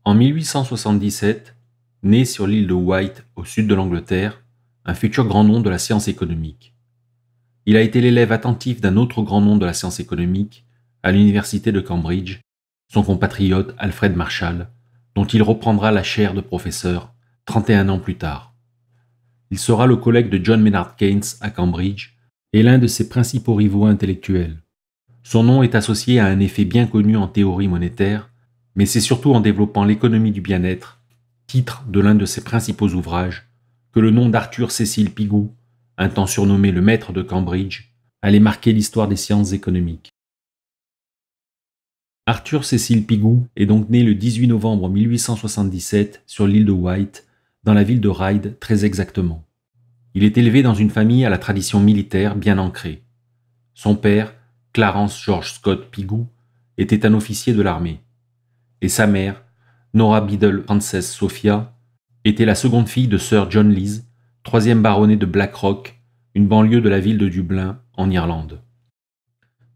En 1877, né sur l'île de Wight, au sud de l'Angleterre, un futur grand nom de la science économique. Il a été l'élève attentif d'un autre grand nom de la science économique à l'université de Cambridge, son compatriote Alfred Marshall, dont il reprendra la chaire de professeur 31 ans plus tard. Il sera le collègue de John Maynard Keynes à Cambridge et l'un de ses principaux rivaux intellectuels. Son nom est associé à un effet bien connu en théorie monétaire, mais c'est surtout en développant l'économie du bien-être, titre de l'un de ses principaux ouvrages, que le nom d'Arthur Cecil Pigou, un temps surnommé le maître de Cambridge, allait marquer l'histoire des sciences économiques. Arthur Cecil Pigou est donc né le 18 novembre 1877 sur l'île de Wight, dans la ville de Ryde très exactement. Il est élevé dans une famille à la tradition militaire bien ancrée. Son père, Clarence George Scott Pigou, était un officier de l'armée, et sa mère, Nora Biddle Frances Sophia, était la seconde fille de Sir John Lees, 3e baronnet de Blackrock, une banlieue de la ville de Dublin, en Irlande.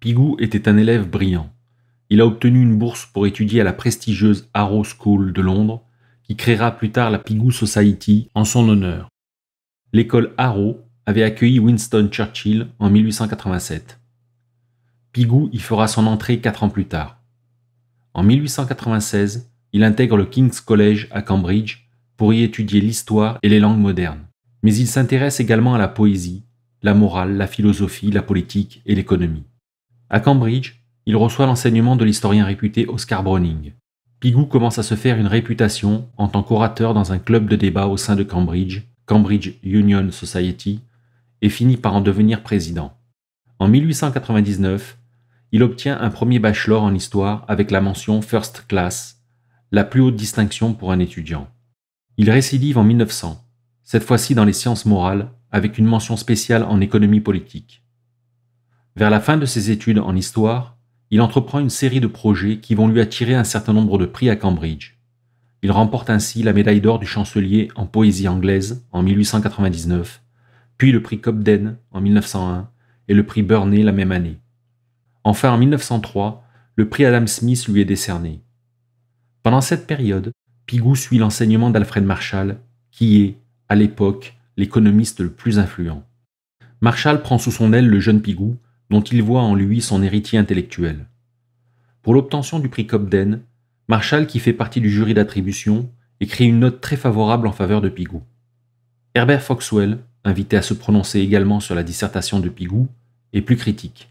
Pigou était un élève brillant. Il a obtenu une bourse pour étudier à la prestigieuse Harrow School de Londres, qui créera plus tard la Pigou Society en son honneur. L'école Harrow avait accueilli Winston Churchill en 1887. Pigou y fera son entrée 4 ans plus tard. En 1896, il intègre le King's College à Cambridge pour y étudier l'histoire et les langues modernes. Mais il s'intéresse également à la poésie, la morale, la philosophie, la politique et l'économie. À Cambridge, il reçoit l'enseignement de l'historien réputé Oscar Browning. Pigou commence à se faire une réputation en tant qu'orateur dans un club de débat au sein de Cambridge, Cambridge Union Society, et finit par en devenir président. En 1899, il obtient un premier bachelor en histoire avec la mention First Class, la plus haute distinction pour un étudiant. Il récidive en 1900, cette fois-ci dans les sciences morales, avec une mention spéciale en économie politique. Vers la fin de ses études en histoire, il entreprend une série de projets qui vont lui attirer un certain nombre de prix à Cambridge. Il remporte ainsi la médaille d'or du chancelier en poésie anglaise en 1899, puis le prix Cobden en 1901 et le prix Burney la même année. Enfin, en 1903, le prix Adam Smith lui est décerné. Pendant cette période, Pigou suit l'enseignement d'Alfred Marshall, qui est, à l'époque, l'économiste le plus influent. Marshall prend sous son aile le jeune Pigou, dont il voit en lui son héritier intellectuel. Pour l'obtention du prix Cobden, Marshall, qui fait partie du jury d'attribution, écrit une note très favorable en faveur de Pigou. Herbert Foxwell, invité à se prononcer également sur la dissertation de Pigou, est plus critique.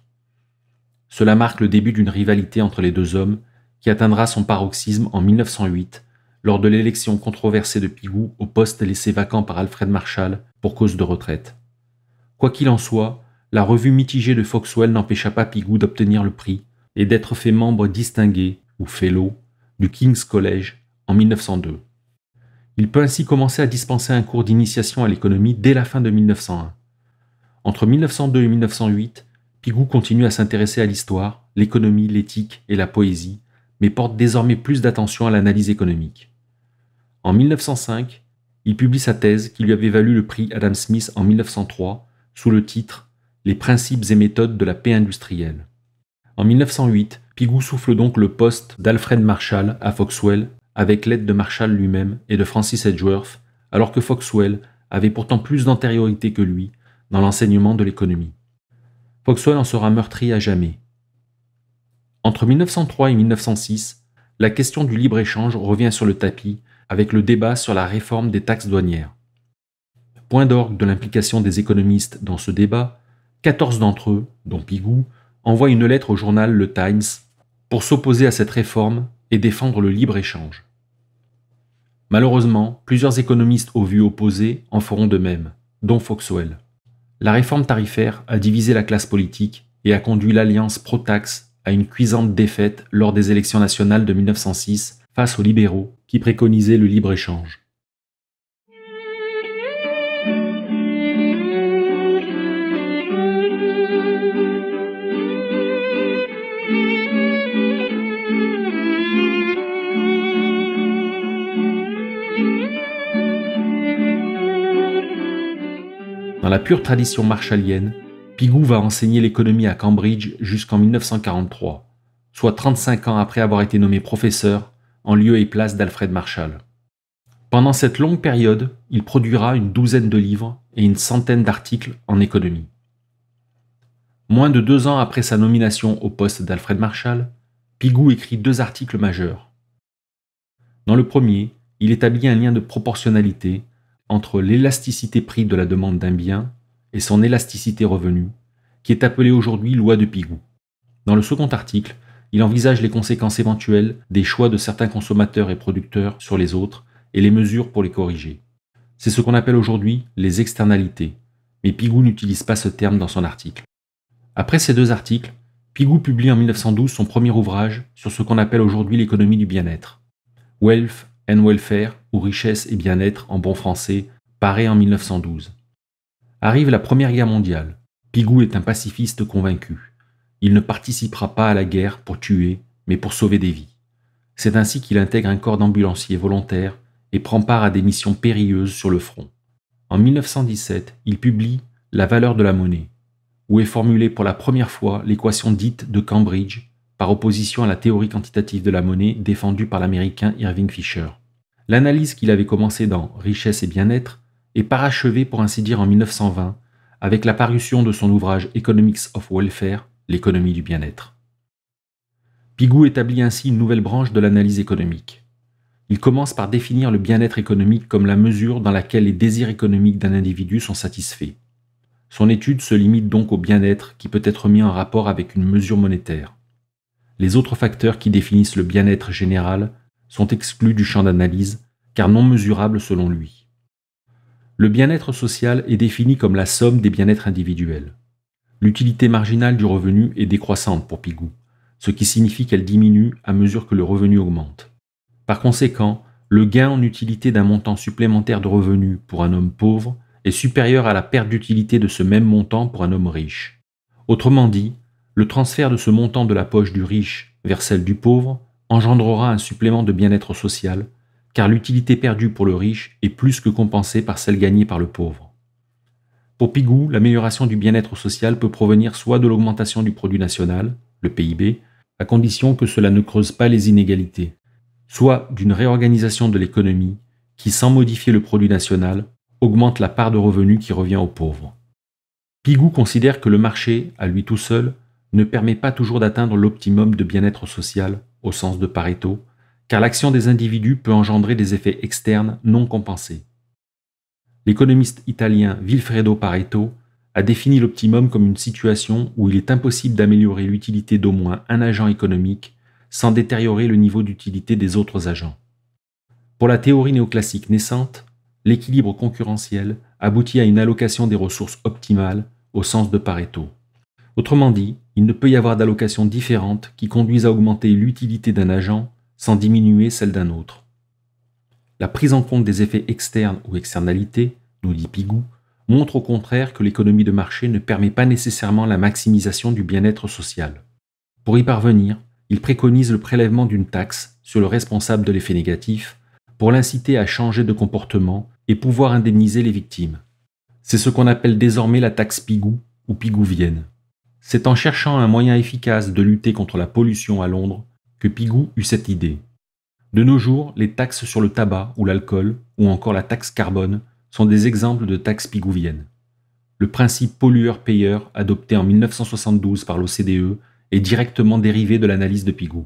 Cela marque le début d'une rivalité entre les deux hommes qui atteindra son paroxysme en 1908 lors de l'élection controversée de Pigou au poste laissé vacant par Alfred Marshall pour cause de retraite. Quoi qu'il en soit, la revue mitigée de Foxwell n'empêcha pas Pigou d'obtenir le prix et d'être fait membre distingué, ou fellow, du King's College en 1902. Il peut ainsi commencer à dispenser un cours d'initiation à l'économie dès la fin de 1901. Entre 1902 et 1908, Pigou continue à s'intéresser à l'histoire, l'économie, l'éthique et la poésie, mais porte désormais plus d'attention à l'analyse économique. En 1905, il publie sa thèse qui lui avait valu le prix Adam Smith en 1903 sous le titre « Les principes et méthodes de la paix industrielle ». En 1908, Pigou souffle donc le poste d'Alfred Marshall à Foxwell avec l'aide de Marshall lui-même et de Francis Edgeworth, alors que Foxwell avait pourtant plus d'antériorité que lui dans l'enseignement de l'économie. Foxwell en sera meurtri à jamais. Entre 1903 et 1906, la question du libre-échange revient sur le tapis avec le débat sur la réforme des taxes douanières. Point d'orgue de l'implication des économistes dans ce débat, 14 d'entre eux, dont Pigou, envoient une lettre au journal Le Times pour s'opposer à cette réforme et défendre le libre-échange. Malheureusement, plusieurs économistes aux vues opposées en feront de même, dont Foxwell. La réforme tarifaire a divisé la classe politique et a conduit l'alliance pro-taxe à une cuisante défaite lors des élections nationales de 1906 face aux libéraux qui préconisaient le libre-échange. Dans la pure tradition marshallienne, Pigou va enseigner l'économie à Cambridge jusqu'en 1943, soit 35 ans après avoir été nommé professeur en lieu et place d'Alfred Marshall. Pendant cette longue période, il produira une douzaine de livres et une centaine d'articles en économie. Moins de 2 ans après sa nomination au poste d'Alfred Marshall, Pigou écrit 2 articles majeurs. Dans le premier, il établit un lien de proportionnalité entre l'élasticité prix de la demande d'un bien et son élasticité revenu, qui est appelée aujourd'hui loi de Pigou. Dans le second article, il envisage les conséquences éventuelles des choix de certains consommateurs et producteurs sur les autres et les mesures pour les corriger. C'est ce qu'on appelle aujourd'hui les externalités, mais Pigou n'utilise pas ce terme dans son article. Après ces 2 articles, Pigou publie en 1912 son premier ouvrage sur ce qu'on appelle aujourd'hui l'économie du bien-être. Wealth and Welfare, ou Richesse et bien-être en bon français, paraît en 1912. Arrive la Première Guerre mondiale. Pigou est un pacifiste convaincu. Il ne participera pas à la guerre pour tuer, mais pour sauver des vies. C'est ainsi qu'il intègre un corps d'ambulanciers volontaires et prend part à des missions périlleuses sur le front. En 1917, il publie La valeur de la monnaie, où est formulée pour la première fois l'équation dite de Cambridge, par opposition à la théorie quantitative de la monnaie défendue par l'américain Irving Fisher. L'analyse qu'il avait commencée dans Richesse et bien-être est parachevée pour ainsi dire en 1920 avec la parution de son ouvrage Economics of Welfare, l'économie du bien-être. Pigou établit ainsi une nouvelle branche de l'analyse économique. Il commence par définir le bien-être économique comme la mesure dans laquelle les désirs économiques d'un individu sont satisfaits. Son étude se limite donc au bien-être qui peut être mis en rapport avec une mesure monétaire. Les autres facteurs qui définissent le bien-être général sont exclus du champ d'analyse, car non mesurables selon lui. Le bien-être social est défini comme la somme des bien-être individuels. L'utilité marginale du revenu est décroissante pour Pigou, ce qui signifie qu'elle diminue à mesure que le revenu augmente. Par conséquent, le gain en utilité d'un montant supplémentaire de revenus pour un homme pauvre est supérieur à la perte d'utilité de ce même montant pour un homme riche. Autrement dit, le transfert de ce montant de la poche du riche vers celle du pauvre engendrera un supplément de bien-être social, car l'utilité perdue pour le riche est plus que compensée par celle gagnée par le pauvre. Pour Pigou, l'amélioration du bien-être social peut provenir soit de l'augmentation du produit national, le PIB, à condition que cela ne creuse pas les inégalités, soit d'une réorganisation de l'économie qui, sans modifier le produit national, augmente la part de revenus qui revient aux pauvres. Pigou considère que le marché, à lui tout seul, ne permet pas toujours d'atteindre l'optimum de bien-être social, au sens de Pareto, car l'action des individus peut engendrer des effets externes non compensés. L'économiste italien Vilfredo Pareto a défini l'optimum comme une situation où il est impossible d'améliorer l'utilité d'au moins un agent économique sans détériorer le niveau d'utilité des autres agents. Pour la théorie néoclassique naissante, l'équilibre concurrentiel aboutit à une allocation des ressources optimales au sens de Pareto. Autrement dit, il ne peut y avoir d'allocations différentes qui conduisent à augmenter l'utilité d'un agent sans diminuer celle d'un autre. La prise en compte des effets externes ou externalités, nous dit Pigou, montre au contraire que l'économie de marché ne permet pas nécessairement la maximisation du bien-être social. Pour y parvenir, il préconise le prélèvement d'une taxe sur le responsable de l'effet négatif pour l'inciter à changer de comportement et pouvoir indemniser les victimes. C'est ce qu'on appelle désormais la taxe Pigou ou pigouvienne. C'est en cherchant un moyen efficace de lutter contre la pollution à Londres que Pigou eut cette idée. De nos jours, les taxes sur le tabac ou l'alcool, ou encore la taxe carbone, sont des exemples de taxes pigouviennes. Le principe pollueur-payeur, adopté en 1972 par l'OCDE, est directement dérivé de l'analyse de Pigou.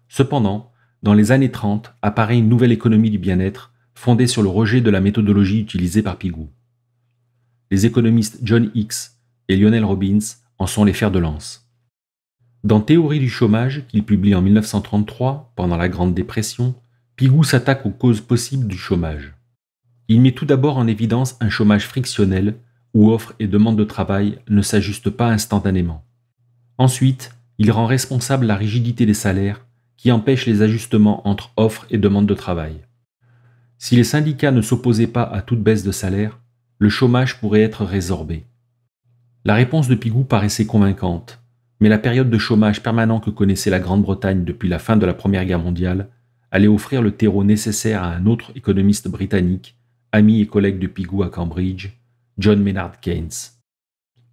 Cependant, dans les années 30, apparaît une nouvelle économie du bien-être, fondée sur le rejet de la méthodologie utilisée par Pigou. Les économistes John Hicks et Lionel Robbins en sont les fers de lance. Dans Théorie du chômage, qu'il publie en 1933, pendant la Grande Dépression, Pigou s'attaque aux causes possibles du chômage. Il met tout d'abord en évidence un chômage frictionnel, où offre et demande de travail ne s'ajustent pas instantanément. Ensuite, il rend responsable la rigidité des salaires, qui empêche les ajustements entre offre et demande de travail. Si les syndicats ne s'opposaient pas à toute baisse de salaire, le chômage pourrait être résorbé. La réponse de Pigou paraissait convaincante, mais la période de chômage permanent que connaissait la Grande-Bretagne depuis la fin de la Première Guerre mondiale allait offrir le terreau nécessaire à un autre économiste britannique, ami et collègue de Pigou à Cambridge, John Maynard Keynes.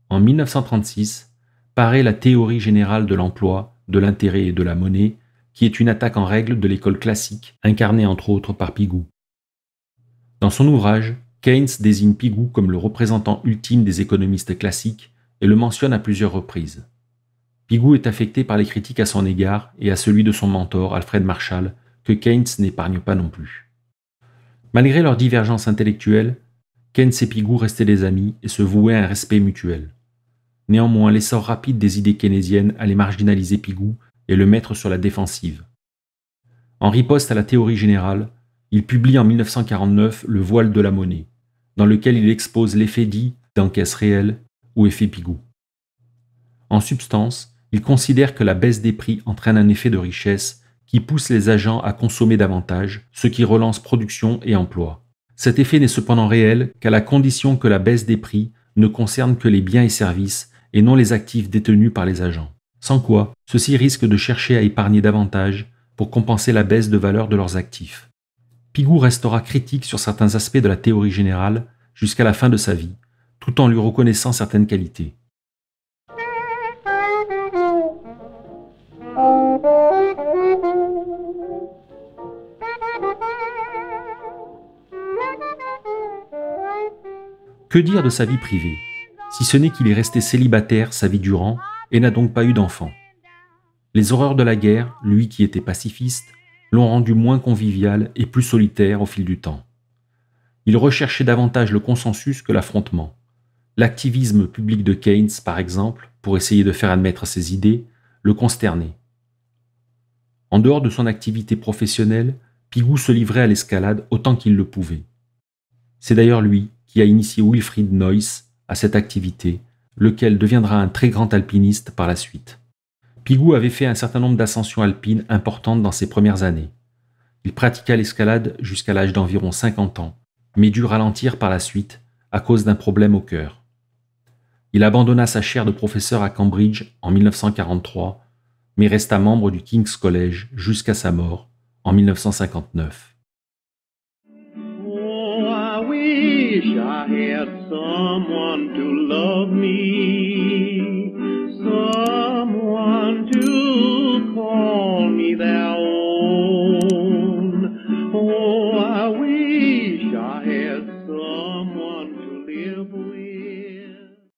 En 1936, paraît la Théorie générale de l'emploi, de l'intérêt et de la monnaie, qui est une attaque en règle de l'école classique, incarnée entre autres par Pigou. Dans son ouvrage, Keynes désigne Pigou comme le représentant ultime des économistes classiques et le mentionne à plusieurs reprises. Pigou est affecté par les critiques à son égard et à celui de son mentor, Alfred Marshall, que Keynes n'épargne pas non plus. Malgré leurs divergences intellectuelles, Keynes et Pigou restaient des amis et se vouaient à un respect mutuel. Néanmoins, l'essor rapide des idées keynésiennes allait marginaliser Pigou et le mettre sur la défensive. En riposte à la théorie générale, il publie en 1949 Le voile de la monnaie, dans lequel il expose l'effet dit d'encaisse réelle ou effet Pigou. En substance, il considère que la baisse des prix entraîne un effet de richesse qui pousse les agents à consommer davantage, ce qui relance production et emploi. Cet effet n'est cependant réel qu'à la condition que la baisse des prix ne concerne que les biens et services et non les actifs détenus par les agents. Sans quoi, ceux-ci risquent de chercher à épargner davantage pour compenser la baisse de valeur de leurs actifs. Pigou restera critique sur certains aspects de la théorie générale jusqu'à la fin de sa vie, tout en lui reconnaissant certaines qualités. Que dire de sa vie privée, si ce n'est qu'il est resté célibataire sa vie durant et n'a donc pas eu d'enfant. Les horreurs de la guerre, lui qui était pacifiste, l'ont rendu moins convivial et plus solitaire au fil du temps. Il recherchait davantage le consensus que l'affrontement. L'activisme public de Keynes, par exemple, pour essayer de faire admettre ses idées, le consternait. En dehors de son activité professionnelle, Pigou se livrait à l'escalade autant qu'il le pouvait. C'est d'ailleurs lui qui a initié Wilfried Noyce à cette activité, lequel deviendra un très grand alpiniste par la suite. Pigou avait fait un certain nombre d'ascensions alpines importantes dans ses premières années. Il pratiqua l'escalade jusqu'à l'âge d'environ 50 ans, mais dut ralentir par la suite à cause d'un problème au cœur. Il abandonna sa chaire de professeur à Cambridge en 1943, mais resta membre du King's College jusqu'à sa mort en 1959. Oh, I wish I had someone to love me.